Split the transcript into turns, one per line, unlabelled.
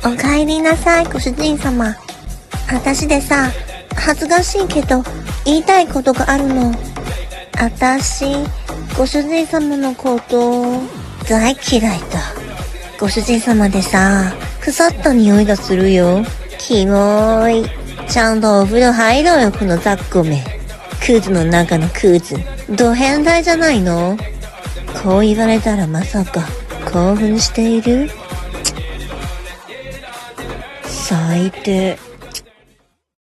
お帰りなさい、ご主人様。私でさ、恥ずかしいけど、言いたいことがあるの。私、ご主人様のこと、大嫌いだ。ご主人様でさ、腐った匂いがするよ。キモい。ちゃんとお風呂入ろうよ、この雑魚め。クズの中のクズ。ド変態じゃないの？こう言われたらまさか、興奮している？最低。